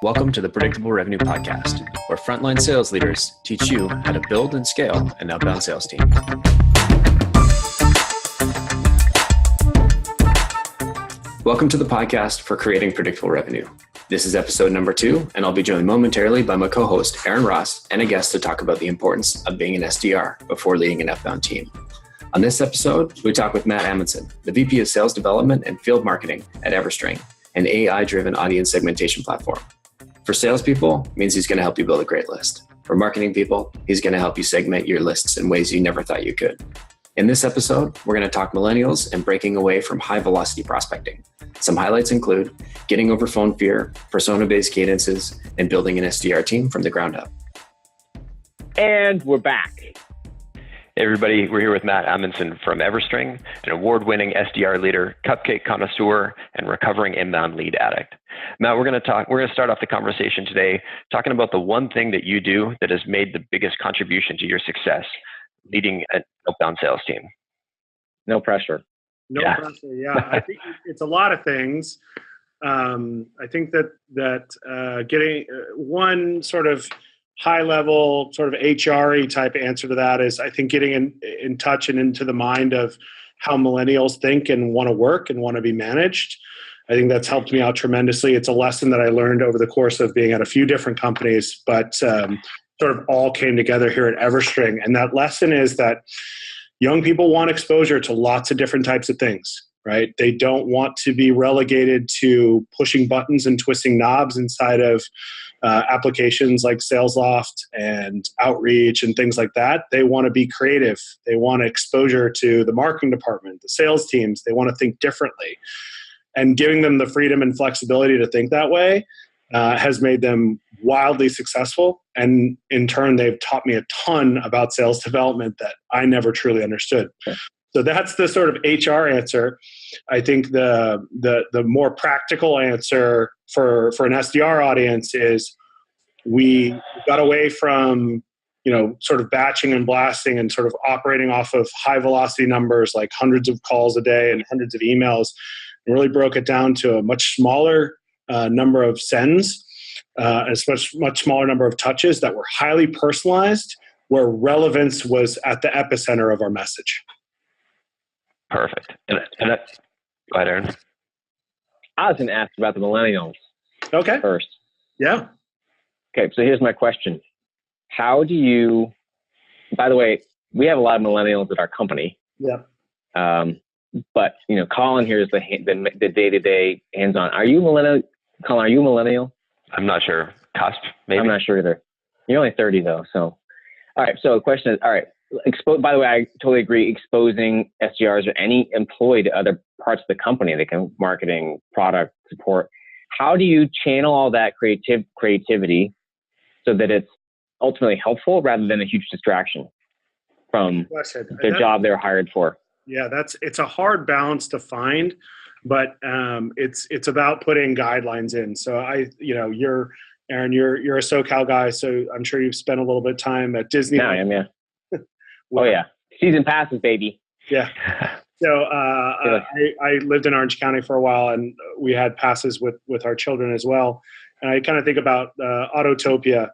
Welcome to the Predictable Revenue Podcast, where frontline sales leaders teach you how to build and scale an outbound sales team. Welcome to the podcast for creating predictable revenue. This is episode number 2, and I'll be joined momentarily by my co-host, Aaron Ross, and a guest to talk about the importance of being an SDR before leading an outbound team. On this episode, we talk with Matt Amundson, the VP of Sales Development and Field Marketing at Everstring, an AI-driven audience segmentation platform. For salespeople, it means he's going to help you build a great list. For marketing people, he's going to help you segment your lists in ways you never thought you could. In this episode, we're going to talk millennials and breaking away from high-velocity prospecting. Some highlights include getting over phone fear, persona-based cadences, and building an SDR team from the ground up. And we're back. Hey everybody, we're here with Matt Amundson from Everstring, an award-winning SDR leader, cupcake connoisseur, and recovering inbound lead addict. Matt, we're going to start off the conversation today talking about the one thing that you do that has made the biggest contribution to your success, leading an outbound sales team. No pressure. No pressure. Yeah, I think it's a lot of things. I think that getting one sort of high level sort of HR-y type answer to that is I think getting in touch and into the mind of how millennials think and want to work and want to be managed. I think that's helped me out tremendously. It's a lesson that I learned over the course of being at a few different companies, but sort of all came together here at Everstring. And that lesson is that young people want exposure to lots of different types of things, right? They don't want to be relegated to pushing buttons and twisting knobs inside of applications like SalesLoft and Outreach and things like that. They want to be creative. They want exposure to the marketing department, the sales teams. They want to think differently. And giving them the freedom and flexibility to think that way has made them wildly successful. And in turn, they've taught me a ton about sales development that I never truly understood. Okay. So that's the sort of HR answer. I think the more practical answer for an SDR audience is we got away from, sort of batching and blasting and sort of operating off of high velocity numbers like hundreds of calls a day and hundreds of emails, and really broke it down to a much smaller number of sends, a much smaller number of touches that were highly personalized, where relevance was at the epicenter of our message. Perfect. And go ahead, Aaron. I was going to ask about the millennials. Okay. First. Yeah. Okay, so here's my question. How do you, by the way, we have a lot of millennials at our company. Yeah. But, Collin here is the day-to-day hands-on. Are you millennial? Collin, are you a millennial? I'm not sure. Cusp, maybe? I'm not sure either. You're only 30 though, so. All right, so the question is, all right, by the way, I totally agree, exposing SDRs or any employee to other parts of the company, they can marketing, product, support. How do you channel all that creativity so that it's ultimately helpful rather than a huge distraction from the job they're hired for? Yeah, it's a hard balance to find, but it's about putting guidelines in. So you're Aaron, you're a SoCal guy, so I'm sure you've spent a little bit of time at Disney. Yeah, I am, yeah. Oh yeah, season passes, baby. Yeah. So I lived in Orange County for a while, and we had passes with our children as well. And I kind of think about Autotopia.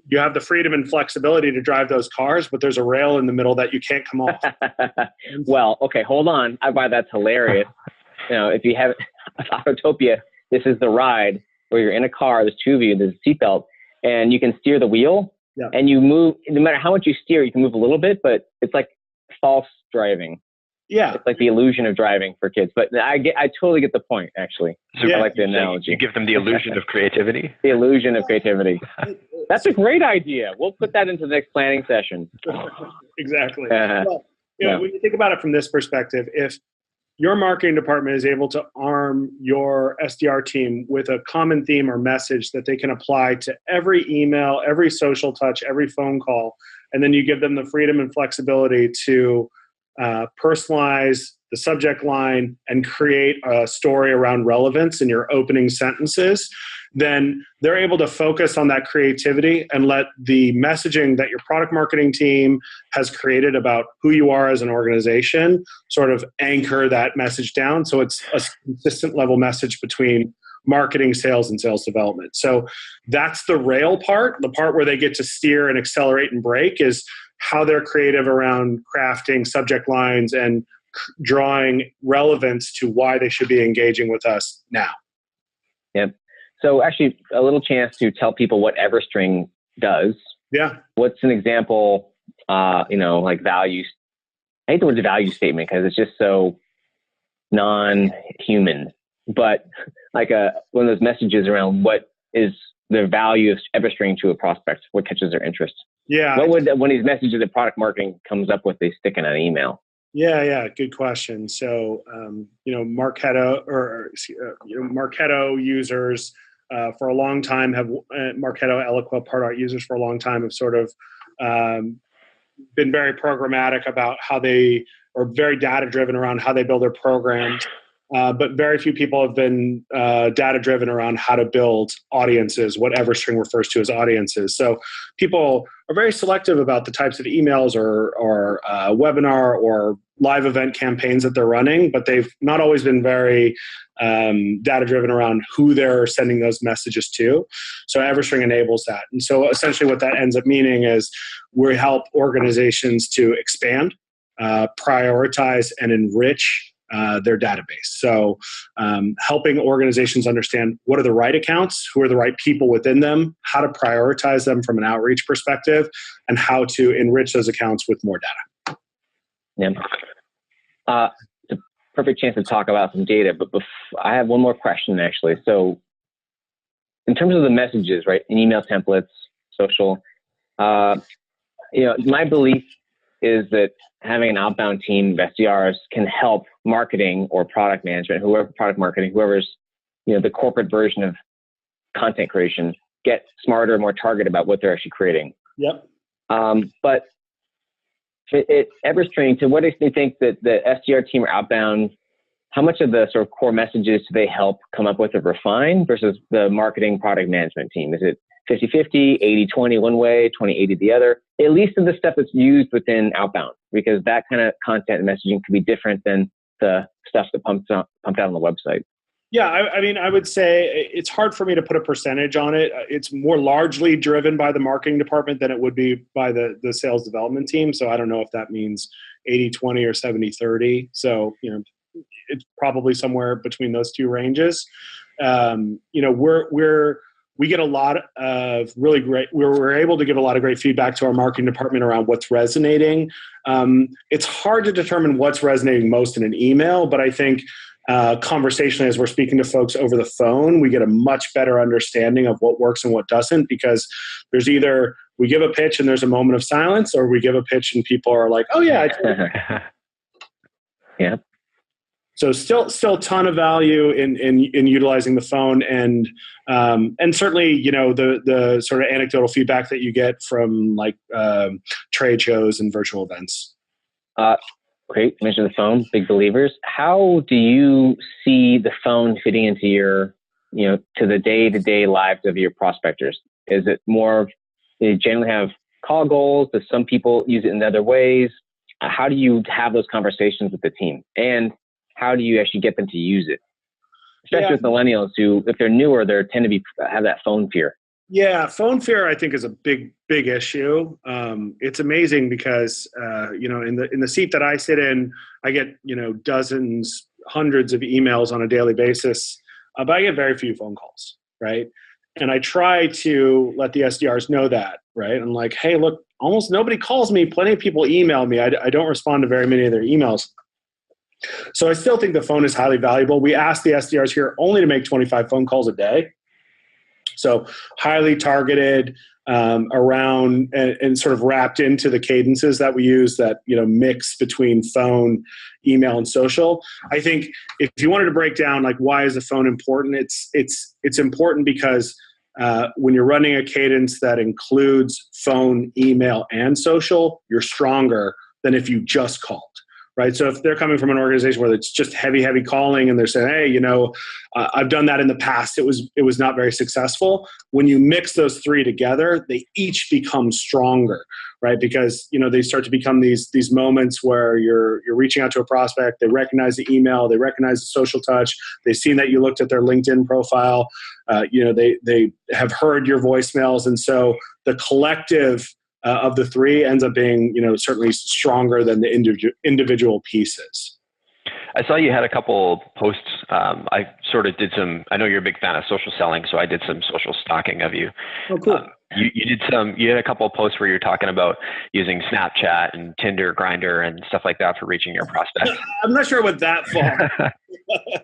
You have the freedom and flexibility to drive those cars, but there's a rail in the middle that you can't come off. Well, okay, hold on. I find that's hilarious. If you have Autotopia, this is the ride where you're in a car, there's two of you, there's a seatbelt, and you can steer the wheel. Yeah. And you move, no matter how much you steer, you can move a little bit, but it's like false driving. Yeah. It's like the illusion of driving for kids. But I totally get the point, actually. So I like the analogy. You give them the illusion of creativity? The illusion of creativity. That's a great idea. We'll put that into the next planning session. Exactly. Well, when you think about it from this perspective, if your marketing department is able to arm your SDR team with a common theme or message that they can apply to every email, every social touch, every phone call, and then you give them the freedom and flexibility to personalize the subject line and create a story around relevance in your opening sentences, then they're able to focus on that creativity and let the messaging that your product marketing team has created about who you are as an organization sort of anchor that message down. So it's a consistent level message between marketing, sales, and sales development. So that's the rail part. The part where they get to steer and accelerate and brake is how they're creative around crafting subject lines and drawing relevance to why they should be engaging with us now. Yep. So actually, a little chance to tell people what Everstring does. Yeah. What's an example, like values? I hate the word value statement because it's just so non-human, but like one of those messages around what is the value of Everstring to a prospect, what catches their interest. Yeah. What would, when these messages that product marketing comes up with, they stick in an email? Yeah. Good question. So, Marketo users for a long time have Marketo Eloqua part art users for a long time have sort of been very programmatic about how they are very data driven around how they build their programs. But very few people have been data driven around how to build audiences, what Everstring refers to as audiences. So people are very selective about the types of emails or webinar or live event campaigns that they're running, but they've not always been very data driven around who they're sending those messages to. So Everstring enables that. And so essentially what that ends up meaning is we help organizations to expand, prioritize, and enrich their database. So helping organizations understand what are the right accounts, who are the right people within them, how to prioritize them from an outreach perspective, and how to enrich those accounts with more data. Yeah. It's a perfect chance to talk about some data, but I have one more question actually. So in terms of the messages, right, in email templates, social, my belief is that having an outbound team of SDRs can help marketing or product management, whoever's, the corporate version of content creation, get smarter, more targeted about what they're actually creating. Yep. But Everstring, to what extent do you think that the SDR team or outbound, how much of the sort of core messages do they help come up with or refine versus the marketing product management team? Is it 50-50, 80-20 one way, 20-80 the other? At least in the stuff that's used within outbound, because that kind of content and messaging could be different than the stuff that pumped out on the website. Yeah, I would say it's hard for me to put a percentage on it. It's more largely driven by the marketing department than it would be by the sales development team. So I don't know if that means 80-20 or 70-30. So, it's probably somewhere between those two ranges. We get a lot of really great, we're able to give a lot of great feedback to our marketing department around what's resonating. It's hard to determine what's resonating most in an email, but I think conversationally, as we're speaking to folks over the phone, we get a much better understanding of what works and what doesn't, because there's either we give a pitch and there's a moment of silence, or we give a pitch and people are like, oh yeah. Yeah. So still a ton of value in utilizing the phone, and certainly, the sort of anecdotal feedback that you get from like trade shows and virtual events. Great. Mention the phone, big believers. How do you see the phone fitting into your, to the day-to-day lives of your prospectors? Is it more, do you generally have call goals? Do some people use it in other ways? How do you have those conversations with the team? And how do you actually get them to use it? Especially with millennials who, if they're newer, they tend to have that phone fear. Yeah, phone fear, I think, is a big issue. It's amazing because, in the seat that I sit in, I get, dozens, hundreds of emails on a daily basis, but I get very few phone calls, right? And I try to let the SDRs know that, right? I'm like, hey, look, almost nobody calls me. Plenty of people email me. I don't respond to very many of their emails. So I still think the phone is highly valuable. We ask the SDRs here only to make 25 phone calls a day. So highly targeted around and sort of wrapped into the cadences that we use that, mix between phone, email, and social. I think if you wanted to break down like why is the phone important, it's important because when you're running a cadence that includes phone, email, and social, you're stronger than if you just called. right? So if they're coming from an organization where it's just heavy calling and they're saying, hey, I've done that in the past. It was not very successful. When you mix those three together, they each become stronger, right? Because, they start to become these moments where you're reaching out to a prospect. They recognize the email. They recognize the social touch. They've seen that you looked at their LinkedIn profile. They have heard your voicemails. And so the collective of the three ends up being, certainly stronger than the individual pieces. I saw you had a couple posts. I sort of did I know you're a big fan of social selling, so I did some social stalking of you. Oh, cool. You had a couple of posts where you're talking about using Snapchat and Tinder, Grindr, and stuff like that for reaching your prospects. I'm not sure what that far.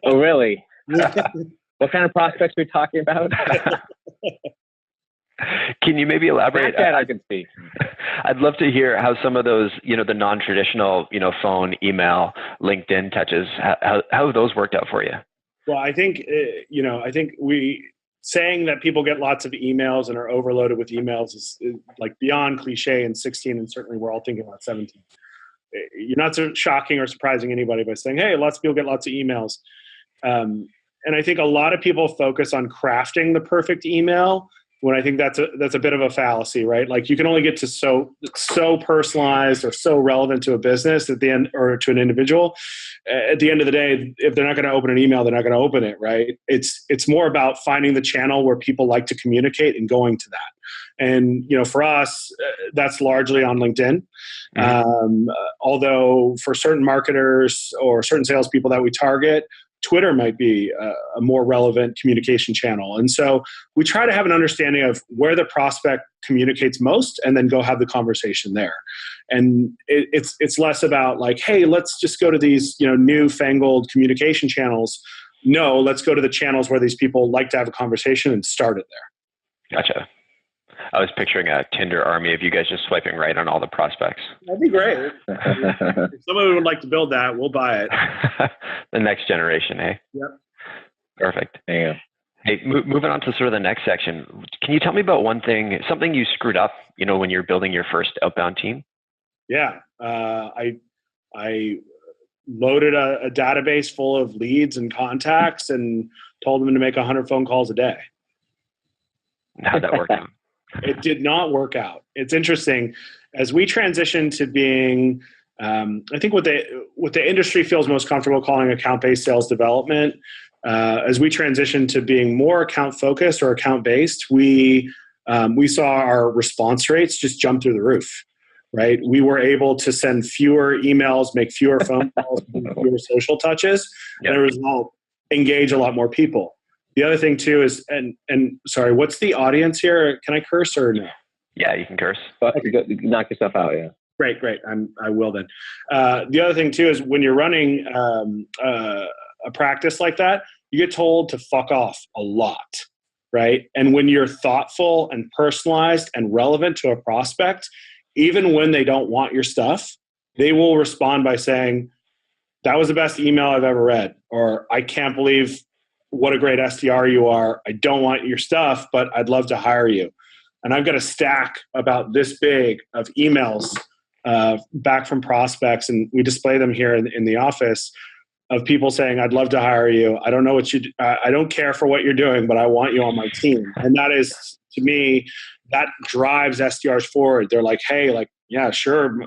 Oh, really? What kind of prospects are we talking about? Can you maybe elaborate? Snapchat, I can see. I'd love to hear how some of those, the non-traditional, phone, email, LinkedIn touches, how have those worked out for you? Well, I think, saying that people get lots of emails and are overloaded with emails is like beyond cliche in 16, and certainly we're all thinking about 17. You're not so shocking or surprising anybody by saying, hey, lots of people get lots of emails. And I think a lot of people focus on crafting the perfect email, when I think that's a bit of a fallacy, right? Like you can only get to so personalized or so relevant to a business at the end, or to an individual. At the end of the day, if they're not going to open an email, they're not going to open it, right? It's more about finding the channel where people like to communicate and going to that. And for us, that's largely on LinkedIn. Mm-hmm. Although for certain marketers or certain salespeople that we target, Twitter might be a more relevant communication channel. And so we try to have an understanding of where the prospect communicates most and then go have the conversation there. And it's less about like, hey, let's just go to these, newfangled communication channels. No, let's go to the channels where these people like to have a conversation and start it there. Gotcha. I was picturing a Tinder army of you guys just swiping right on all the prospects. That'd be great. If somebody would like to build that, we'll buy it. The next generation, eh? Yep. Perfect. Yeah. Hey, moving on to sort of the next section. Can you tell me about something you screwed up, when you're building your first outbound team? Yeah. I loaded a database full of leads and contacts and told them to make 100 phone calls a day. How'd that work out? It did not work out. It's interesting. As we transition to being, I think what the industry feels most comfortable calling account-based sales development, as we transition to being more account-focused or account-based, we saw our response rates just jump through the roof, right? We were able to send fewer emails, make fewer phone calls, fewer social touches, and as a result, engage a lot more people. The other thing too is, and sorry, what's the audience here? Can I curse or no? Yeah, you can curse. But knock yourself out, yeah. Great. I will then. The other thing too is when you're running a practice like that, you get told to fuck off a lot, right? And when you're thoughtful and personalized and relevant to a prospect, even when they don't want your stuff, they will respond by saying, that was the best email I've ever read, or I can't believe what a great SDR you are. I don't want your stuff, but I'd love to hire you. And I've got a stack about this big of emails back from prospects, and we display them here in the office, of people saying, I'd love to hire you. I don't know what I don't care for what you're doing, but I want you on my team. And that is, to me, that drives SDRs forward. They're like, hey, yeah, sure,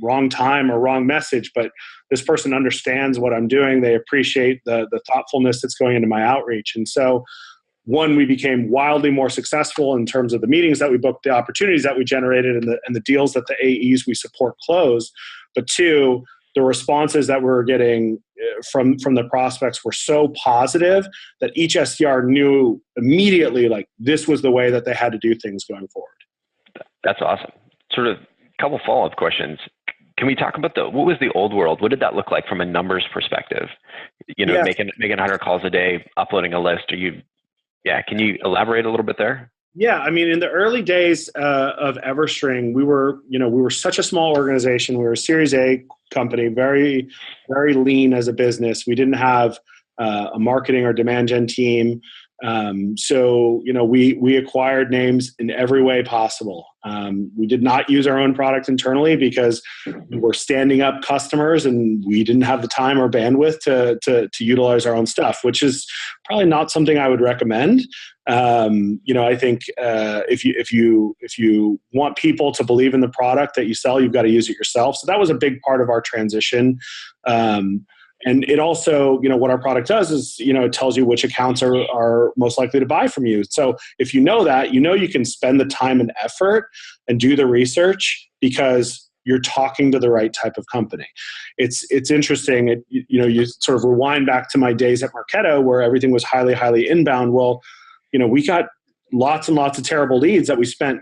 wrong time or wrong message, but this person understands what I'm doing. They appreciate the thoughtfulness that's going into my outreach. And so, one, we became wildly more successful in terms of the meetings that we booked, the opportunities that we generated, and the deals that the AEs we support closed. But two, the responses that we were getting from the prospects were so positive that each SDR knew immediately, like, this was the way that they had to do things going forward. That's awesome. Sort of a couple follow-up questions. Can we talk about what was the old world? What did that look like from a numbers perspective? Making 100 calls a day, uploading a list. Can you elaborate a little bit there? Yeah, I mean, in the early days of Everstring, we were such a small organization. We were a Series A company, very, very lean as a business. We didn't have a marketing or demand gen team. So, we acquired names in every way possible. We did not use our own product internally because we were standing up customers and we didn't have the time or bandwidth to utilize our own stuff, which is probably not something I would recommend. I think if you want people to believe in the product that you sell, you've got to use it yourself. So that was a big part of our transition. And it also, what our product does is, it tells you which accounts are most likely to buy from you. So if you know that, you can spend the time and effort and do the research because you're talking to the right type of company. It's interesting. You sort of rewind back to my days at Marketo where everything was highly, highly inbound. Well, we got lots and lots of terrible leads that we spent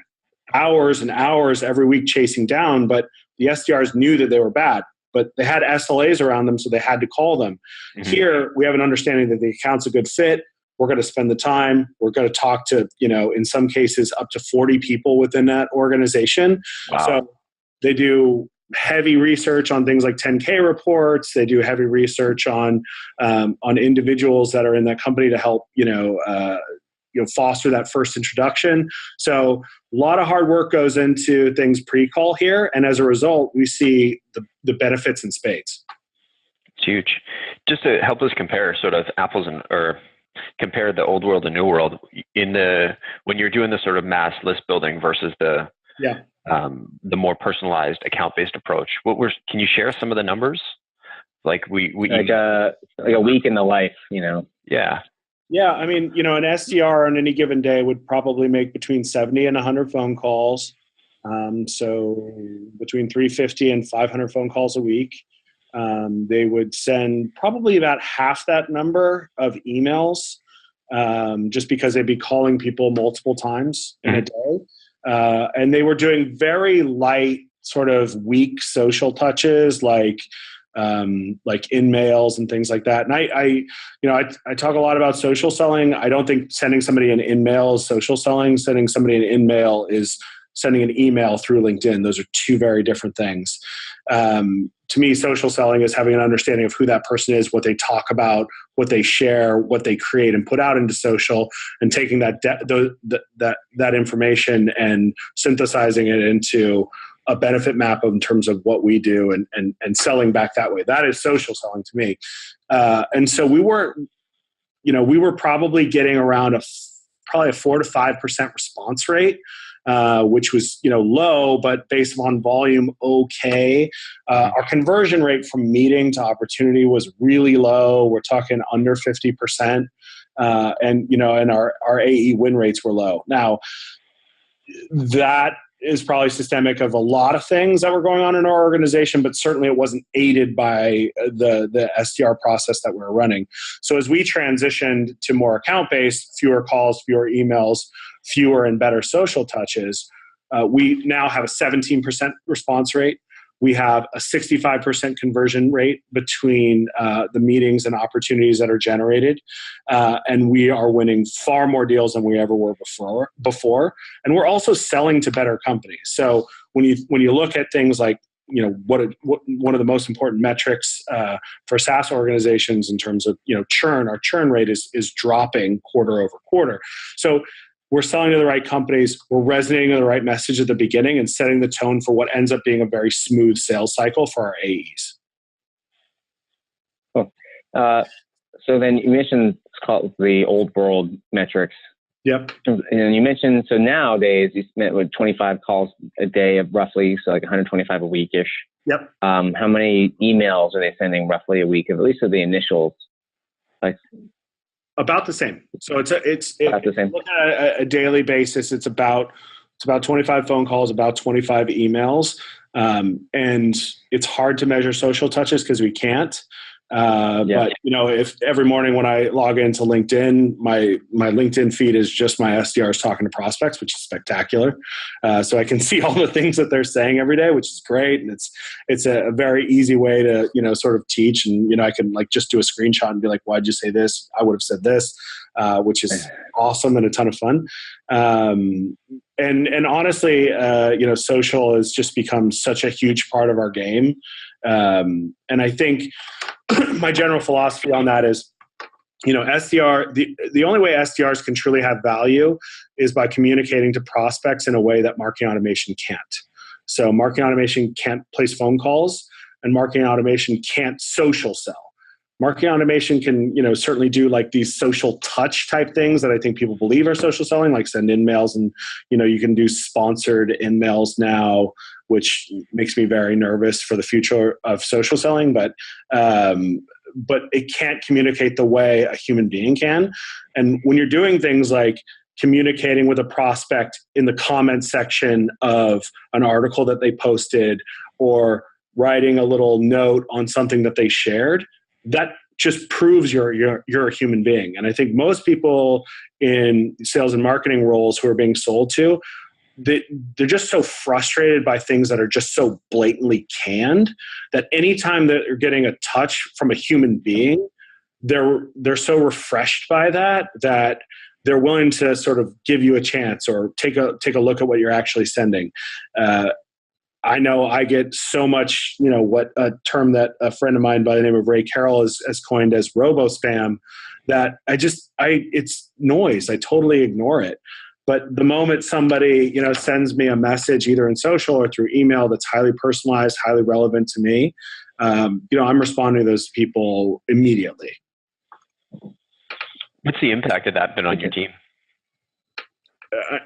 hours and hours every week chasing down, but the SDRs knew that they were bad. But they had SLAs around them, so they had to call them. Mm-hmm. Here, we have an understanding that the account's a good fit. We're going to spend the time. We're going to talk to, in some cases, up to 40 people within that organization. Wow. So they do heavy research on things like 10K reports. They do heavy research on individuals that are in that company to help, foster that first introduction. So a lot of hard work goes into things pre-call here. And as a result, we see the benefits in spades. It's huge. Just to help us compare sort of or compare the old world and new world when you're doing the sort of mass list building versus the more personalized account-based approach. Can you share some of the numbers? Like like a week in the life, Yeah. Yeah, I mean, an SDR on any given day would probably make between 70 and 100 phone calls. So between 350 and 500 phone calls a week. They would send probably about half that number of emails just because they'd be calling people multiple times in a day. And they were doing very light sort of weak social touches like in mails and things like that. And I talk a lot about social selling. I don't think sending somebody an in-mail is social selling. Sending somebody an in-mail is sending an email through LinkedIn. Those are two very different things. To me, social selling is having an understanding of who that person is, what they talk about, what they share, what they create and put out into social, and taking that information and synthesizing it into a benefit map in terms of what we do and selling back that way. That is social selling to me. And so we were probably getting around probably a 4 to 5% response rate, which was, low, but based on volume, okay. Our conversion rate from meeting to opportunity was really low. We're talking under 50%. And our AE win rates were low. Now, that is probably systemic of a lot of things that were going on in our organization, but certainly it wasn't aided by the SDR process that we were running. So as we transitioned to more account-based, fewer calls, fewer emails, fewer and better social touches, we now have a 17% response rate. We have a 65% conversion rate between the meetings and opportunities that are generated. And we are winning far more deals than we ever were before. And we're also selling to better companies. So when you look at things like, what one of the most important metrics for SaaS organizations in terms of, churn, our churn rate is dropping quarter over quarter. So we're selling to the right companies. We're resonating with the right message at the beginning and setting the tone for what ends up being a very smooth sales cycle for our AEs. Cool. So then you mentioned it's called the old world metrics. Yep. And you mentioned, so nowadays you spend with 25 calls a day of roughly, so like 125 a week-ish. Yep. How many emails are they sending roughly a week, at least of the initials? About the same. So it's about the same. Look at a daily basis. It's about 25 phone calls, about 25 emails, and it's hard to measure social touches because we can't. But if every morning when I log into LinkedIn, my LinkedIn feed is just my SDRs talking to prospects, which is spectacular. So I can see all the things that they're saying every day, which is great. And it's a very easy way to, sort of teach. And, I can just do a screenshot and be like, why'd you say this? I would have said this, which is awesome and a ton of fun. And honestly, social has just become such a huge part of our game. And I think my general philosophy on that is SDR, the only way SDRs can truly have value is by communicating to prospects in a way that marketing automation can't. So marketing automation can't place phone calls, and marketing automation can't social sell. Marketing automation can, certainly do like these social touch type things that I think people believe are social selling, like send in-mails, and, you can do sponsored in-mails now, which makes me very nervous for the future of social selling. But it can't communicate the way a human being can. And when you're doing things like communicating with a prospect in the comments section of an article that they posted, or writing a little note on something that they shared, that just proves you're a human being. And I think most people in sales and marketing roles who are being sold to, they're just so frustrated by things that are just so blatantly canned, that anytime that you're getting a touch from a human being, they're so refreshed by that they're willing to sort of give you a chance or take a look at what you're actually sending. I know I get so much, what a term that a friend of mine by the name of Ray Carroll has coined as robo-spam, that it's noise. I totally ignore it. But the moment somebody, sends me a message either in social or through email that's highly personalized, highly relevant to me, I'm responding to those people immediately. What's the impact of that been on your team?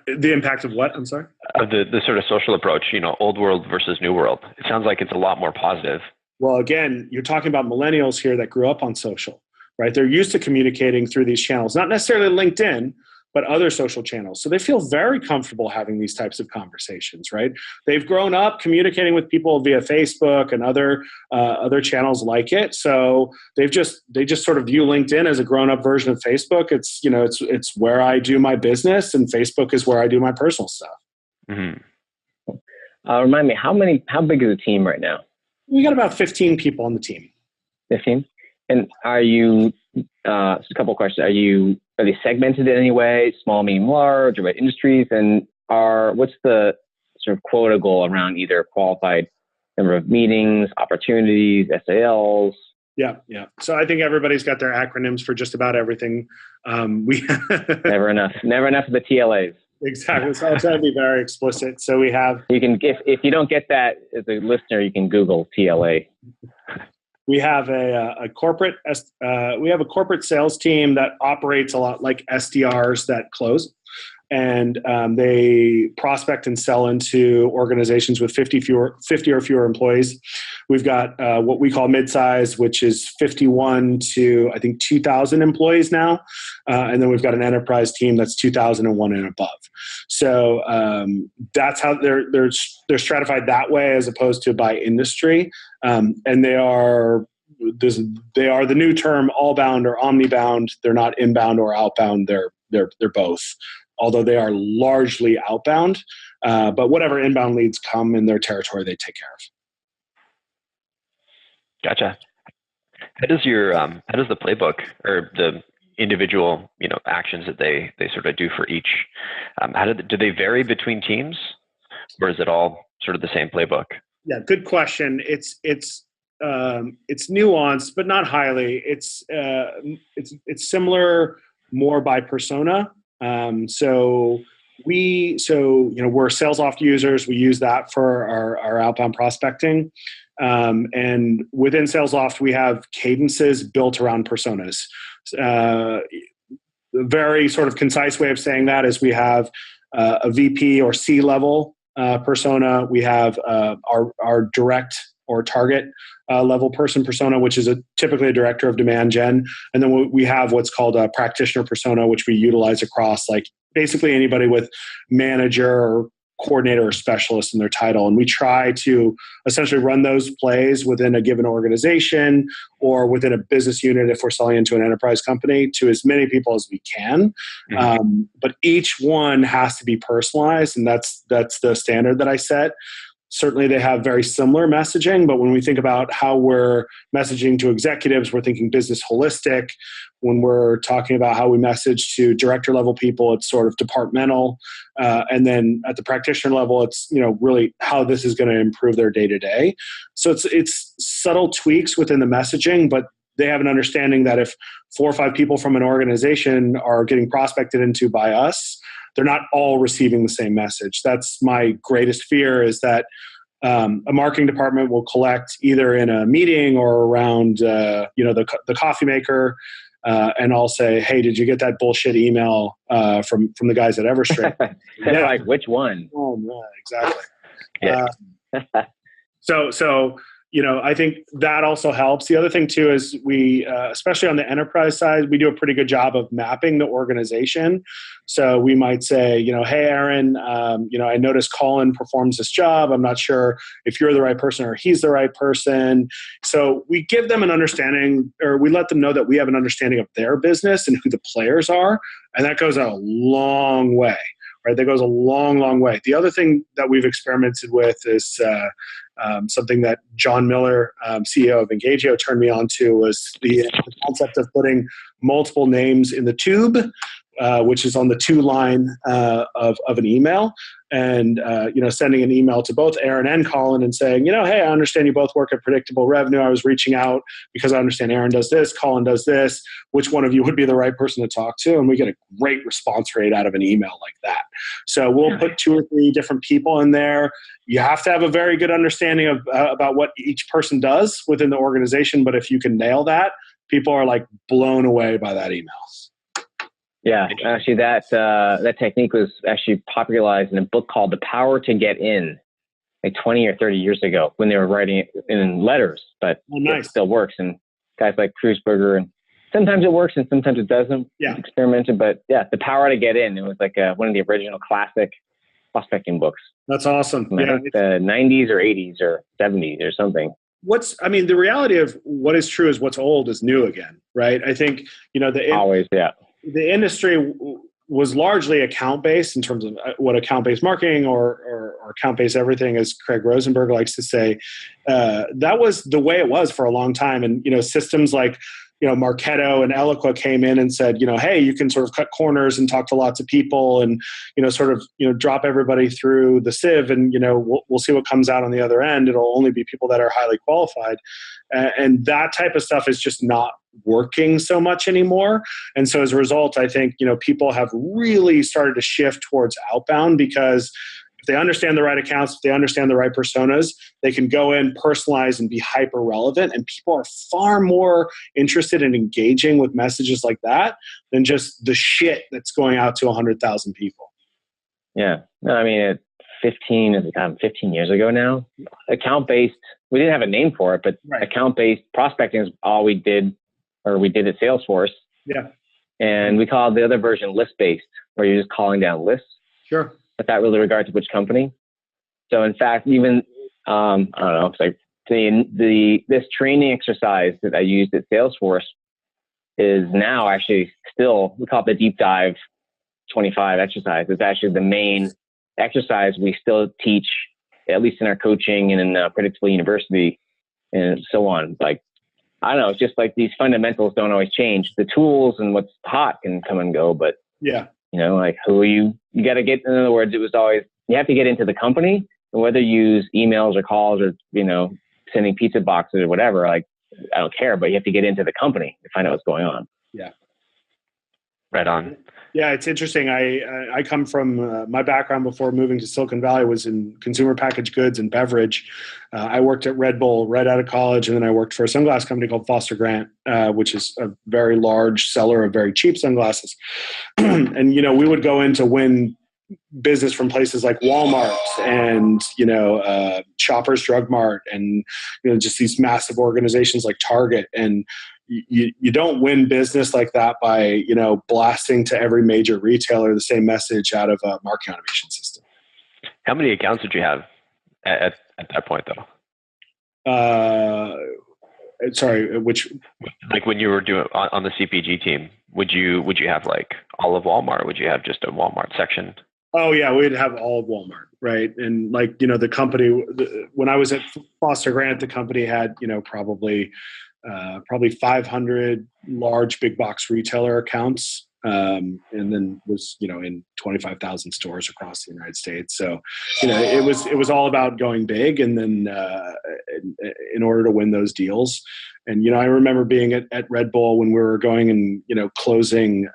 The impact of what? I'm sorry? Of the sort of social approach, old world versus new world. It sounds like it's a lot more positive. Well, again, you're talking about millennials here that grew up on social, right? They're used to communicating through these channels, not necessarily LinkedIn, but other social channels. So they feel very comfortable having these types of conversations, right? They've grown up communicating with people via Facebook and other channels like it. So they just sort of view LinkedIn as a grown-up version of Facebook. It's it's where I do my business, and Facebook is where I do my personal stuff. Mm-hmm. Remind me, how big is the team right now? We got about 15 people on the team. 15? And are you, a couple of questions, are they segmented in any way, small, medium, large, or by industries? And what's the sort of quota goal around either qualified number of meetings, opportunities, SALs? Yeah. So I think everybody's got their acronyms for just about everything. Never enough of the TLAs. Exactly. So I'll try to be very explicit. So we have. You can, if you don't get that as a listener, you can Google TLA. We have a corporate sales team that operates a lot like SDRs that close, and they prospect and sell into organizations with 50 or fewer employees. We've got what we call midsize, which is 51 to I think 2,000 employees now, and then we've got an enterprise team that's 2,001 and above. So that's how they're stratified that way, as opposed to by industry. And they are the new term allbound or omnibound. They're not inbound or outbound. They're both, although they are largely outbound. But whatever inbound leads come in their territory, they take care of. Gotcha. How does the playbook or the individual actions that they sort of do for each, do they vary between teams, or is it all sort of the same playbook? Yeah, good question. It's nuanced, but not highly. It's similar more by persona. So we're SalesLoft users. We use that for our outbound prospecting. And within SalesLoft, we have cadences built around personas. A very sort of concise way of saying that is we have a VP or C-level persona. We have our direct or target level person persona, which is typically a director of demand gen. And then we have what's called a practitioner persona, which we utilize across like basically anybody with manager or coordinator or specialist in their title. And we try to essentially run those plays within a given organization or within a business unit if we're selling into an enterprise company to as many people as we can. Mm-hmm. But each one has to be personalized, and that's the standard that I set. Certainly they have very similar messaging, but when we think about how we're messaging to executives, we're thinking business holistic. When we're talking about how we message to director level people, it's sort of departmental. And then at the practitioner level, it's really how this is going to improve their day-to-day. So it's subtle tweaks within the messaging, but they have an understanding that if 4 or 5 people from an organization are getting prospected into by us, they're not all receiving the same message. That's my greatest fear, is that a marketing department will collect either in a meeting or around the coffee maker, and I'll say, hey, did you get that bullshit email from the guys at Everstring? They're like, which one? Oh, yeah, exactly. Yeah. So I think that also helps. The other thing too is we, especially on the enterprise side, we do a pretty good job of mapping the organization. So we might say, hey, Aaron, I noticed Collin performs this job. I'm not sure if you're the right person or he's the right person. So we give them an understanding, or we let them know that we have an understanding of their business and who the players are. And that goes a long way. Right, that goes a long, long way. The other thing that we've experimented with is something that John Miller, CEO of Engagio, turned me on to, was the concept of putting multiple names in the tube, which is on the to line of an email, and sending an email to both Aaron and Collin and saying, hey, I understand you both work at Predictable Revenue. I was reaching out because I understand Aaron does this, Collin does this. Which one of you would be the right person to talk to? And we get a great response rate out of an email like that. So we'll put 2 or 3 different people in there. You have to have a very good understanding of about what each person does within the organization. But if you can nail that, people are like blown away by that email. Yeah, actually, that technique was actually popularized in a book called The Power to Get In, like 20 or 30 years ago, when they were writing it in letters, but It still works. And guys like Kreuzberger, and sometimes it works and sometimes it doesn't. Yeah. Experimented, but yeah, The Power to Get In. It was like one of the original classic prospecting books. That's awesome. I think the 90s or 80s or 70s or something. The reality of what is true is what's old is new again, right? I think, always, yeah. The industry was largely account-based in terms of what account-based marketing or account-based everything, as Craig Rosenberg likes to say. That was the way it was for a long time. And, systems like, Marketo and Eloqua came in and said, hey, you can sort of cut corners and talk to lots of people and, drop everybody through the sieve and, we'll see what comes out on the other end. It'll only be people that are highly qualified. And that type of stuff is just not working so much anymore. And so as a result, I think, people have really started to shift towards outbound, because if they understand the right accounts, if they understand the right personas, they can go in, personalize, and be hyper relevant. And people are far more interested in engaging with messages like that than just the shit that's going out to 100,000 people. Yeah. No, I mean, 15 years ago now, account-based, we didn't have a name for it, but account-based prospecting is all we did, or we did at Salesforce. Yeah. And we called the other version list-based, where you're just calling down lists. Sure. Without really regard to which company. So in fact, even, I don't know, it's like this training exercise that I used at Salesforce is now actually still, we call it the deep dive 25 exercise. It's actually the main exercise we still teach, at least in our coaching and in Predictable University and so on. Like, I don't know, it's just like these fundamentals don't always change. The tools and what's hot can come and go, but yeah. Like who you got to get, in other words, it was always, you have to get into the company, and whether you use emails or calls or, sending pizza boxes or whatever, like, I don't care, but you have to get into the company to find out what's going on. Yeah. Right on. Yeah, it's interesting. I come from, my background before moving to Silicon Valley was in consumer packaged goods and beverage. I worked at Red Bull right out of college, and then I worked for a sunglass company called Foster Grant, which is a very large seller of very cheap sunglasses. And, we would go in to win business from places like Walmart and, Shoppers Drug Mart and, just these massive organizations like Target. And you don't win business like that by, blasting to every major retailer the same message out of a marketing automation system. How many accounts did you have at that point, though? Sorry, which? Like when you were doing on the CPG team, would you have like all of Walmart? Would you have just a Walmart section? Oh yeah, we'd have all of Walmart, right? And like, the company, when I was at Foster Grant, the company had, probably 500 large big box retailer accounts and then was, in 25,000 stores across the United States. So, it was all about going big, and then in order to win those deals. And, I remember being at Red Bull when we were going and, closing,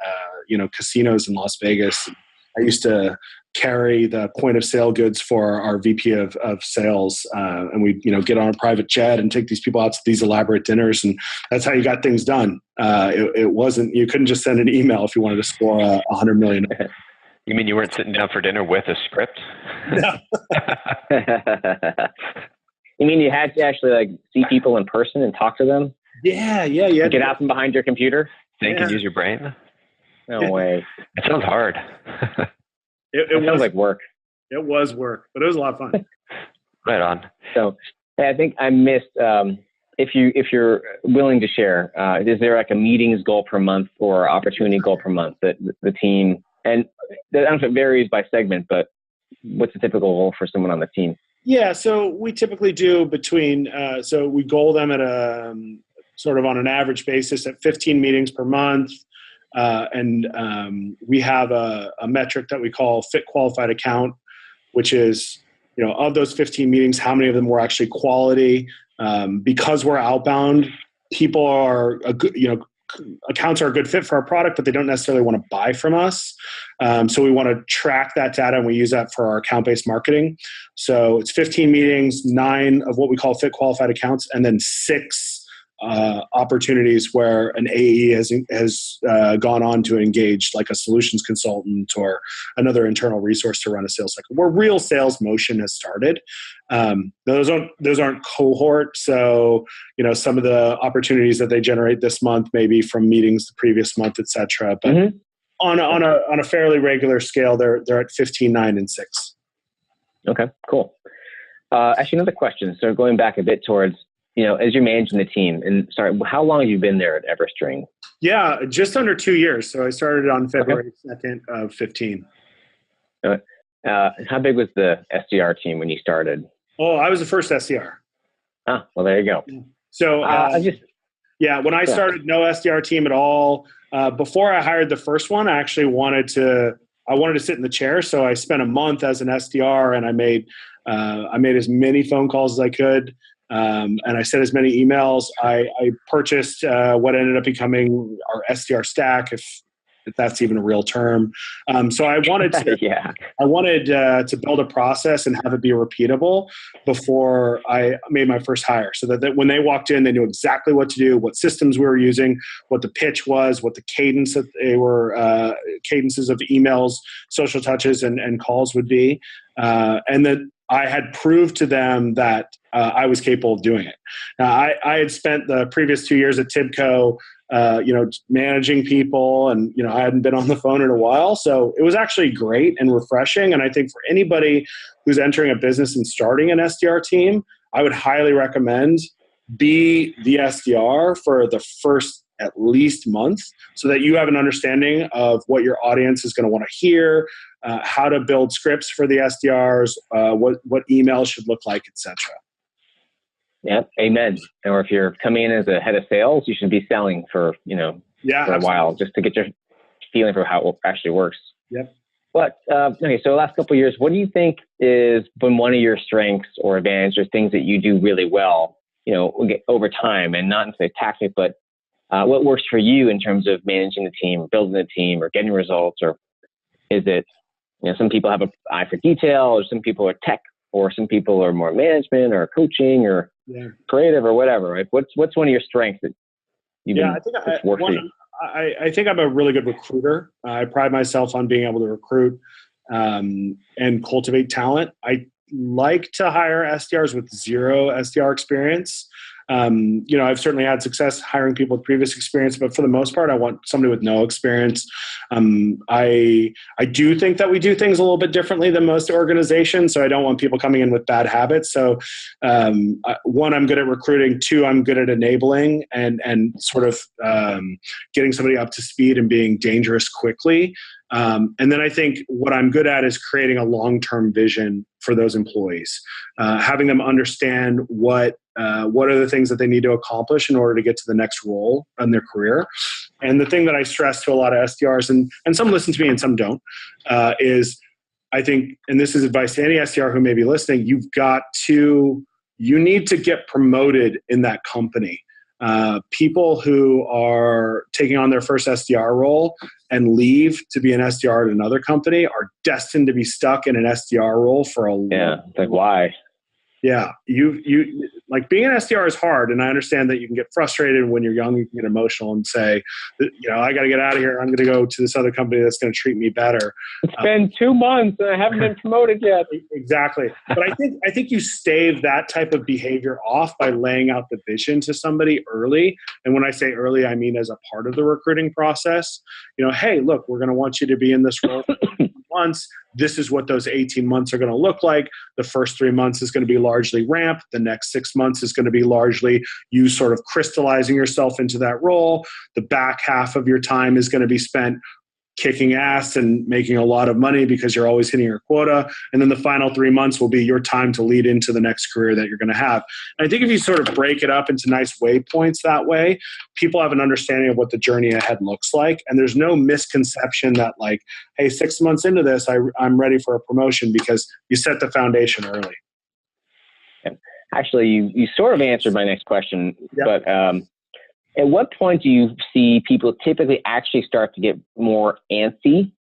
casinos in Las Vegas. I used to carry the point of sale goods for our VP of sales. And we'd, get on a private jet and take these people out to these elaborate dinners. And that's how you got things done. It wasn't, you couldn't just send an email if you wanted to score $100 million. You mean you weren't sitting down for dinner with a script? No. You mean you had to actually see people in person and talk to them? Yeah. Get out from behind your computer? Think and use your brain? No way. It sounds hard. It sounds like work. It was work, but it was a lot of fun. Right on. So I think I missed, if you're willing to share, is there like a meetings goal per month or opportunity goal per month that the team, and I don't know if it varies by segment, but what's the typical goal for someone on the team? Yeah, so we typically do between, so we goal them at a sort of on an average basis at 15 meetings per month. And we have a metric that we call fit qualified account, which is, of those 15 meetings, how many of them were actually quality? Because we're outbound, people are a good, accounts are a good fit for our product, but they don't necessarily want to buy from us. So we want to track that data, and we use that for our account-based marketing. So it's 15 meetings, 9 of what we call fit qualified accounts, and then 6 opportunities where an AE has gone on to engage like a solutions consultant or another internal resource to run a sales cycle where real sales motion has started. Those aren't cohort. So, some of the opportunities that they generate this month may be from meetings the previous month, et cetera. But on a fairly regular scale, they're at 15, 9, and 6. Okay, cool. Actually, another question. So going back a bit towards, as you're managing the team, and sorry, how long have you been there at Everstring? Yeah, just under 2 years. So I started on February 2nd of 15. How big was the SDR team when you started? Oh, I was the first SDR. Ah, well, there you go. So when I started, no SDR team at all. Before I hired the first one, I actually wanted to sit in the chair. So I spent a month as an SDR, and I made as many phone calls as I could. And I sent as many emails. I purchased what ended up becoming our SDR stack, if that's even a real term. So I wanted to, to build a process and have it be repeatable before I made my first hire, so that when they walked in, they knew exactly what to do, what systems we were using, what the pitch was, what the cadence that they were, cadences of emails, social touches, and calls would be, and that I had proved to them that I was capable of doing it. Now, I had spent the previous 2 years at TIBCO, managing people, and I hadn't been on the phone in a while, so it was actually great and refreshing. And I think for anybody who's entering a business and starting an SDR team, I would highly recommend be the SDR for the first at least month, so that you have an understanding of what your audience is going to want to hear, how to build scripts for the SDRs, what emails should look like, etc. Yeah, amen. Or if you're coming in as a head of sales, you should be selling for for a while, just to get your feeling for how it actually works. Yep. But okay, so the last couple of years, what do you think is been one of your strengths or advantages, or things that you do really well, over time, and not necessarily tactic, but what works for you in terms of managing the team, building the team, or getting results? Or is it, some people have an eye for detail, or some people are tech, or some people are more management or coaching or creative or whatever, right? What's one of your strengths that you've been, I think I'm a really good recruiter. I pride myself on being able to recruit and cultivate talent. I like to hire SDRs with zero SDR experience. I've certainly had success hiring people with previous experience, but for the most part, I want somebody with no experience. I do think that we do things a little bit differently than most organizations, so I don't want people coming in with bad habits. So, one, I'm good at recruiting. 2, I'm good at enabling and sort of getting somebody up to speed and being dangerous quickly. And then I think what I'm good at is creating a long-term vision for those employees, having them understand what are the things that they need to accomplish in order to get to the next role in their career. And the thing that I stress to a lot of SDRs, and some listen to me and some don't, is I think, and this is advice to any SDR who may be listening, you need to get promoted in that company. People who are taking on their first SDR role and leave to be an SDR at another company are destined to be stuck in an SDR role for a long time. Like why? Yeah, you like being an SDR is hard, and I understand that you can get frustrated when you're young. You can get emotional and say, I got to get out of here. I'm going to go to this other company that's going to treat me better. It's been 2 months and I haven't been promoted yet. Exactly, but I think you stave that type of behavior off by laying out the vision to somebody early. And when I say early, I mean as a part of the recruiting process. Hey, look, we're going to want you to be in this role for 18 months. This is what those 18 months are going to look like. The first 3 months is going to be largely ramp. The next 6 months is going to be largely you sort of crystallizing yourself into that role. The back half of your time is going to be spent kicking ass and making a lot of money because you're always hitting your quota. And then the final 3 months will be your time to lead into the next career that you're going to have. And I think if you sort of break it up into nice waypoints that way, people have an understanding of what the journey ahead looks like. And there's no misconception that like, hey, 6 months into this, I'm ready for a promotion, because you set the foundation early. Actually, you sort of answered my next question, Yep. but at what point do you see people typically actually start to get more antsy?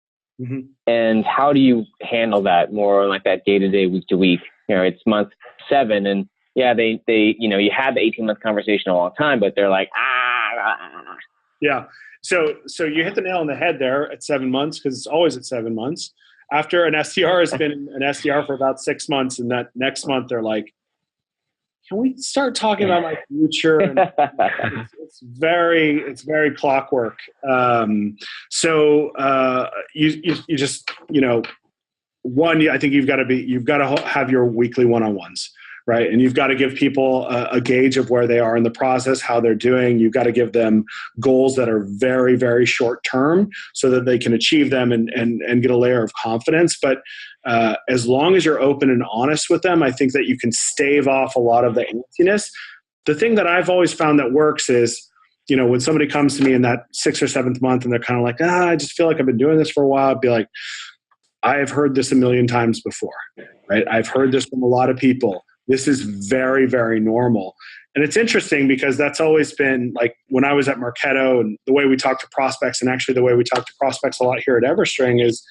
Mm-hmm. And how do you handle that more like that day-to-day, week-to-week? It's month 7 and they you had the 18-month conversation a long time, but they're like, Yeah. So you hit the nail on the head there at 7 months, because it's always at 7 months. After an SDR has been an SDR for about 6 months, and that next month they're like, can we start talking about my future? And it's very clockwork. So you just, one, I think you've got to have your weekly one-on-ones, right? And you've got to give people a gauge of where they are in the process, how they're doing. You've got to give them goals that are very, very short term so that they can achieve them and get a layer of confidence. But as long as you're open and honest with them, I think that you can stave off a lot of the antsiness. The thing that I've always found that works is, when somebody comes to me in that 6th or 7th month and they're kind of like, I just feel like I've been doing this for a while, I'd be like, I've heard this a million times before, right? I've heard this from a lot of people. This is very, very normal. And it's interesting because that's always been like when I was at Marketo, and the way we talk to prospects, and actually the way we talk to prospects a lot here at Everstring, is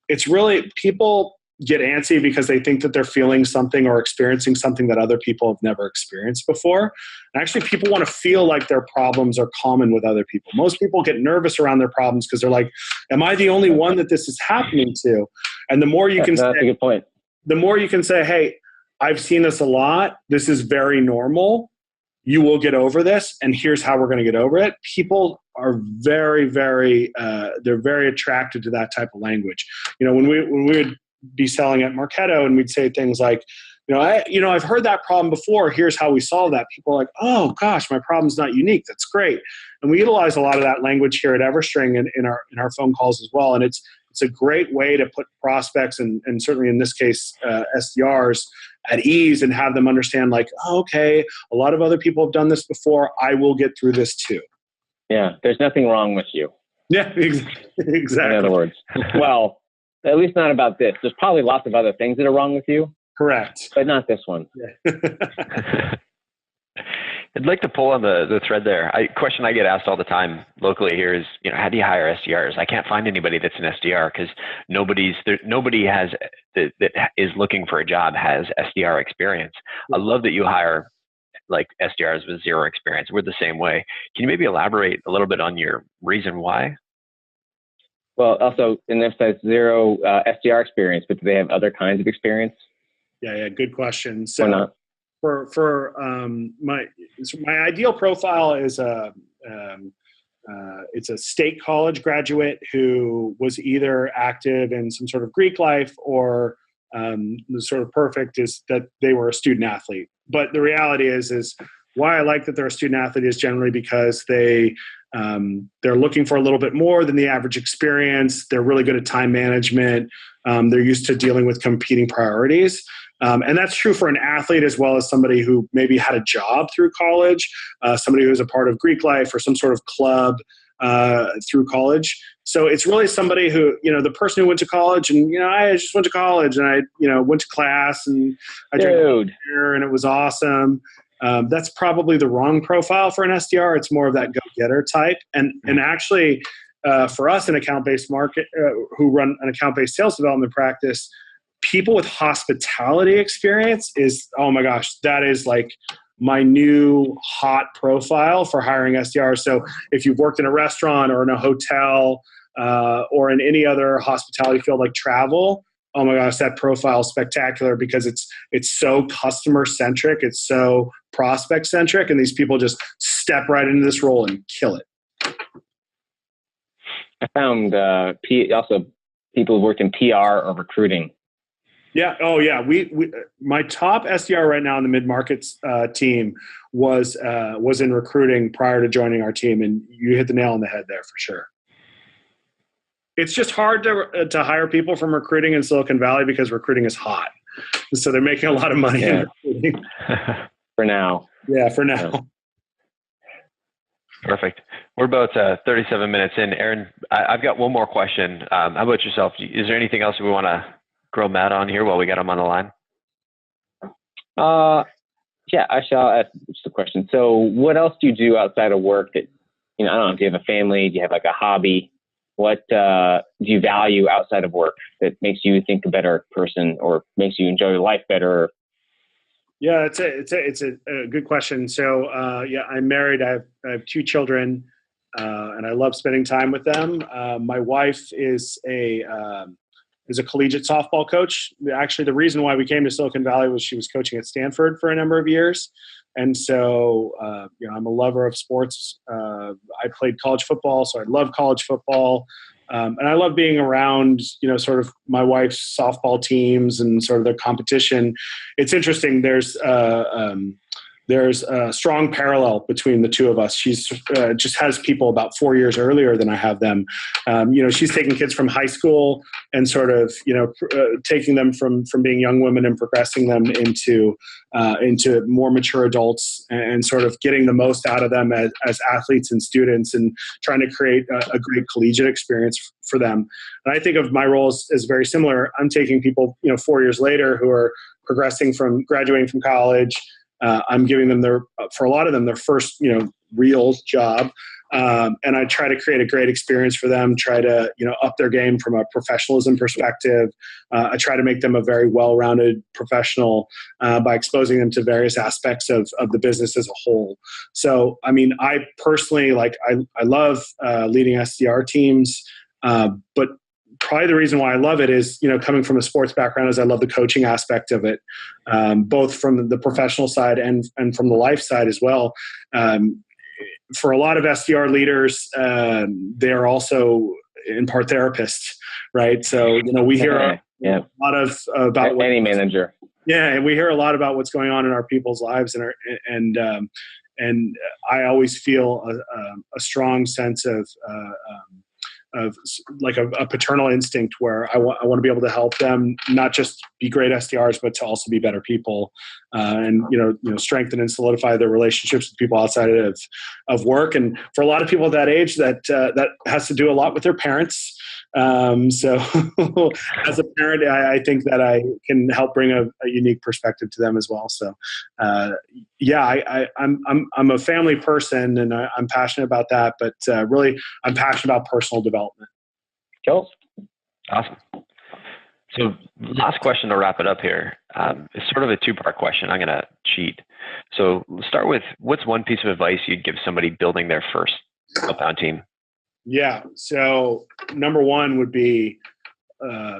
it's really people get antsy because they think that they're feeling something or experiencing something that other people have never experienced before. And actually people want to feel like their problems are common with other people. Most people get nervous around their problems because they're like, am I the only one that this is happening to? And the more you can that's a good point. The more you can say, hey, I've seen this a lot. This is very normal. You will get over this, and here's how we're going to get over it. People are very, very, they're very attracted to that type of language. When we would be selling at Marketo and we'd say things like, I've heard that problem before. Here's how we solve that. People are like, oh gosh, my problem's not unique. That's great. And we utilize a lot of that language here at Everstring and in our phone calls as well. And it's a great way to put prospects and certainly in this case, SDRs at ease and have them understand like, oh, okay, a lot of other people have done this before. I will get through this too. Yeah. There's nothing wrong with you. Yeah, exactly. In other words, well, at least not about this. There's probably lots of other things that are wrong with you. Correct. But not this one. Yeah. I'd like to pull on the thread there. Question I get asked all the time locally here is, how do you hire SDRs? I can't find anybody that's an SDR because nobody has that is looking for a job has SDR experience. I love that you hire like SDRs with zero experience. We're the same way. Can you maybe elaborate a little bit on your reason why? Well, also in this case, zero SDR experience, but do they have other kinds of experience? Yeah. Good question. So or not? For my ideal profile is it's a state college graduate who was either active in some sort of Greek life or the sort of perfect is that they were a student athlete. But the reality is why I like that they're a student athlete is generally because they're looking for a little bit more than the average experience. They're really good at time management. They're used to dealing with competing priorities. And that's true for an athlete as well as somebody who maybe had a job through college, somebody who's a part of Greek life or some sort of club. through college. So it's really somebody who, the person who went to college and, I just went to college and I, went to class and I drank beer and it was awesome. That's probably the wrong profile for an SDR. It's more of that go-getter type. And actually, for us in account-based market, who run an account-based sales development practice, people with hospitality experience is, oh my gosh, that is like my new hot profile for hiring SDRs. So if you've worked in a restaurant or in a hotel or in any other hospitality field like travel, oh my gosh, that profile is spectacular because it's so customer centric, it's so prospect centric, and these people just step right into this role and kill it. I found also people who worked in PR or recruiting. Yeah. Oh, yeah. We my top SDR right now in the mid-market team was in recruiting prior to joining our team, and you hit the nail on the head there for sure. It's just hard to hire people from recruiting in Silicon Valley because recruiting is hot, so they're making a lot of money in recruiting. For now. Yeah, for now. Yeah. Perfect. We're about 37 minutes in. Aaron, I've got one more question. How about yourself? Is there anything else we want to grill Matt on here while we got him on the line? Yeah, actually, I'll ask just a question. So what else do you do outside of work that, I don't know, do you have a family? Do you have like a hobby? What do you value outside of work that makes you think a better person or makes you enjoy life better? Yeah, it's a good question. So I'm married. I have 2 children, and I love spending time with them. My wife is a collegiate softball coach. Actually, the reason why we came to Silicon Valley was she was coaching at Stanford for a number of years. And so, I'm a lover of sports. I played college football, so I love college football. And I love being around, sort of my wife's softball teams and sort of their competition. It's interesting. There's a strong parallel between the two of us. She's just has people about 4 years earlier than I have them. She's taking kids from high school and sort of, taking them from being young women and progressing them into more mature adults and sort of getting the most out of them as athletes and students and trying to create a great collegiate experience for them. And I think of my role as very similar. I'm taking people, 4 years later who are graduating from college. I'm giving them for a lot of them, their first, real job. And I try to create a great experience for them, try to, up their game from a professionalism perspective. I try to make them a very well-rounded professional by exposing them to various aspects of the business as a whole. So, I personally, I love leading SDR teams, but probably the reason why I love it is, coming from a sports background, is I love the coaching aspect of it, both from the professional side and from the life side as well. For a lot of SDR leaders, they're also in part therapists, right? So, we hear a lot about any manager. Yeah, and we hear a lot about what's going on in our people's lives, and I always feel a strong sense of like a paternal instinct where I want to be able to help them not just be great SDRs, but to also be better people, and strengthen and solidify their relationships with people outside of work. And for a lot of people at that age, that has to do a lot with their parents. So as a parent, I think that I can help bring a unique perspective to them as well. So, I'm a family person and I'm passionate about that, but really I'm passionate about personal development. Cool. Awesome. So last question to wrap it up here. It's sort of a 2-part question. I'm going to cheat. So let's start with, what's one piece of advice you'd give somebody building their first outbound team? Yeah. So number 1 would be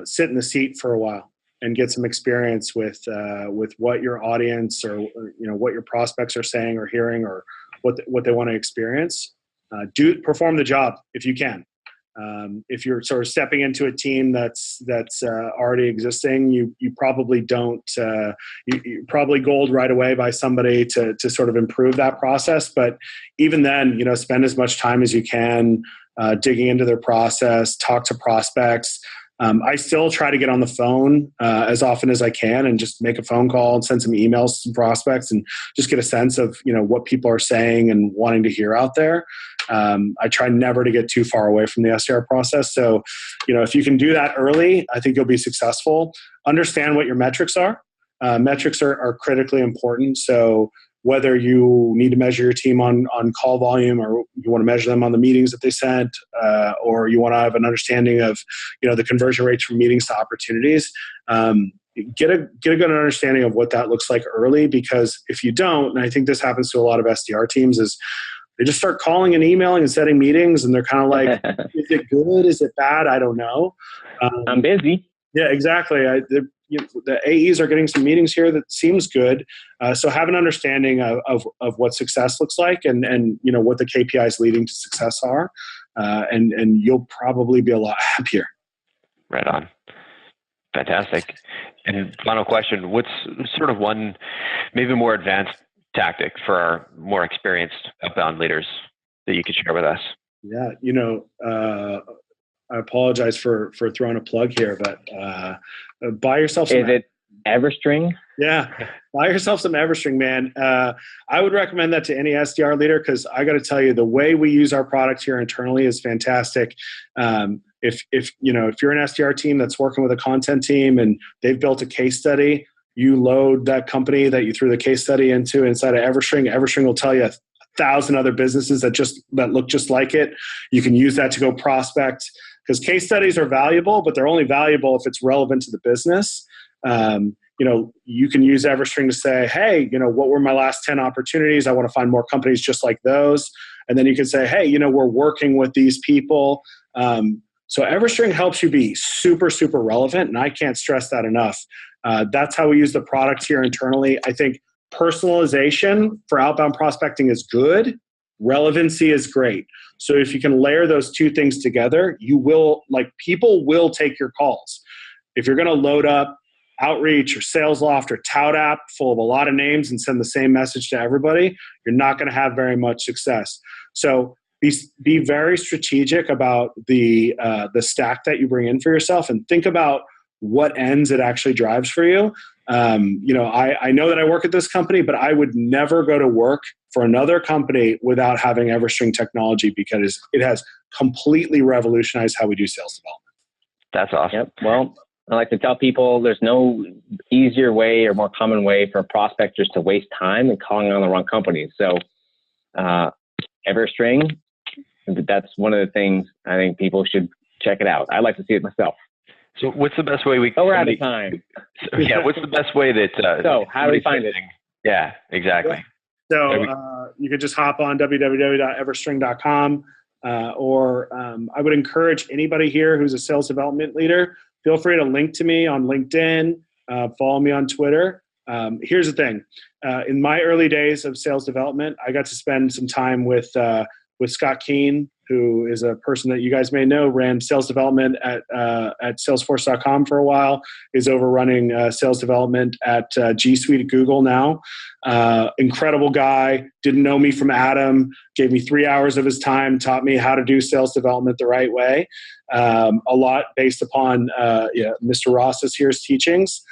sit in the seat for a while and get some experience with what your audience or what your prospects are saying or hearing or what they want to experience. Perform the job if you can. If you're sort of stepping into a team that's already existing, you probably don't. You probably gold right away by somebody to sort of improve that process. But even then, spend as much time as you can digging into their process, talk to prospects. I still try to get on the phone as often as I can and just make a phone call and send some emails to some prospects and just get a sense of what people are saying and wanting to hear out there. I try never to get too far away from the SDR process. So, if you can do that early, I think you'll be successful. Understand what your metrics are. Metrics are critically important. So whether you need to measure your team on call volume, or you want to measure them on the meetings that they sent, or you want to have an understanding of, the conversion rates from meetings to opportunities, get a good understanding of what that looks like early. Because if you don't, and I think this happens to a lot of SDR teams, is they just start calling and emailing and setting meetings, and they're kind of like, is it good? Is it bad? I don't know. I'm busy. Yeah, exactly. The AEs are getting some meetings here that seems good. So have an understanding of what success looks like, and what the KPIs leading to success are, and you'll probably be a lot happier. Right on. Fantastic. And final question, what's sort of one maybe more advanced tactic for our more experienced outbound leaders that you could share with us? Yeah, I apologize for throwing a plug here, but buy yourself some. Is it Everstring? Yeah, buy yourself some Everstring, man. I would recommend that to any SDR leader, because I got to tell you, the way we use our product here internally is fantastic. If you're an SDR team that's working with a content team and they've built a case study, you load that company that you threw the case study into inside of Everstring. Everstring will tell you 1,000 other businesses that look just like it. You can use that to go prospect, because case studies are valuable, but they're only valuable if it's relevant to the business. You can use Everstring to say, hey, what were my last 10 opportunities? I want to find more companies just like those. And then you can say, hey, we're working with these people. So Everstring helps you be super, super relevant. And I can't stress that enough. That's how we use the product here internally. I think personalization for outbound prospecting is good. Relevancy is great. So if you can layer those two things together, people will take your calls. If you're going to load up Outreach or SalesLoft or Tout app full of a lot of names and send the same message to everybody, you're not going to have very much success. So be very strategic about the stack that you bring in for yourself, and think about what ends it actually drives for you. I know that I work at this company, but I would never go to work for another company without having Everstring technology, because it has completely revolutionized how we do sales development. That's awesome. Yep. Well, I like to tell people there's no easier way or more common way for prospectors to waste time than calling on the wrong companies. So Everstring, that's one of the things I think people should check it out. I'd like to see it myself. So what's the best way we're out of time. Yeah, what's the best way that... so how do we find it? Yeah, exactly. So you could just hop on www.everstring.com, or I would encourage anybody here who's a sales development leader, feel free to link to me on LinkedIn, follow me on Twitter. Here's the thing. In my early days of sales development, I got to spend some time with Scott Keene, who is a person that you guys may know, ran sales development at Salesforce.com for a while, is overrunning sales development at G Suite at Google now. Incredible guy, didn't know me from Adam, gave me 3 hours of his time, taught me how to do sales development the right way. A lot based upon Mr. Ross's here's teachings.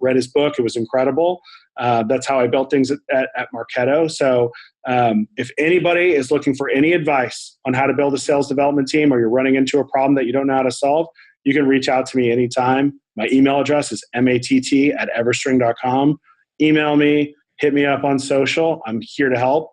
Read his book, it was incredible. That's how I built things at Marketo. So if anybody is looking for any advice on how to build a sales development team, or you're running into a problem that you don't know how to solve, you can reach out to me anytime. My email address is matt@everstring.com. Email me, hit me up on social. I'm here to help.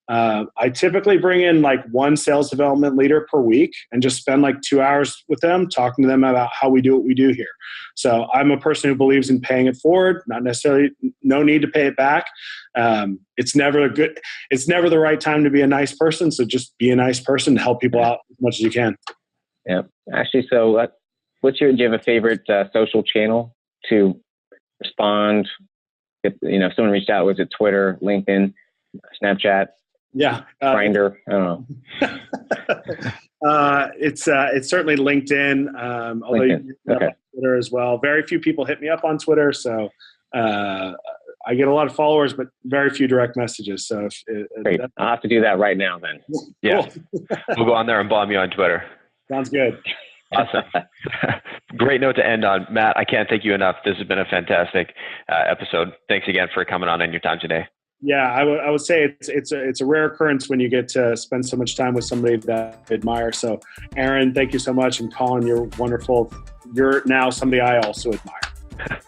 I typically bring in like one sales development leader per week and just spend like 2 hours with them, talking to them about how we do what we do here. So I'm a person who believes in paying it forward, not necessarily, no need to pay it back. It's never the right time to be a nice person. So just be a nice person to help people out as much as you can. Yeah. Actually, so do you have a favorite social channel to respond? If someone reached out, was it Twitter, LinkedIn, Snapchat? Yeah. Grindr, I don't know. It's certainly LinkedIn, although LinkedIn. You can Twitter as well. Very few people hit me up on Twitter, so I get a lot of followers, but very few direct messages. So great. I'll have to do that right now then. Yeah. We'll go on there and bomb you on Twitter. Sounds good. Awesome. Great note to end on. Matt, I can't thank you enough. This has been a fantastic episode. Thanks again for coming on and your time today. Yeah, I would say it's a rare occurrence when you get to spend so much time with somebody that I admire. So, Aaron, thank you so much, and Collin, you're wonderful. You're now somebody I also admire.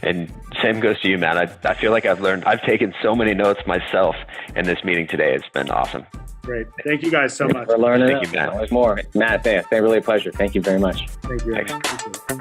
And same goes to you, Matt. I feel like I've taken so many notes myself in this meeting today. It's been awesome. Great. Thank you guys so much. For learning. Thank you, Matt. Always more. Matt, thanks. Really a pleasure. Thank you very much. Thank you. Thanks.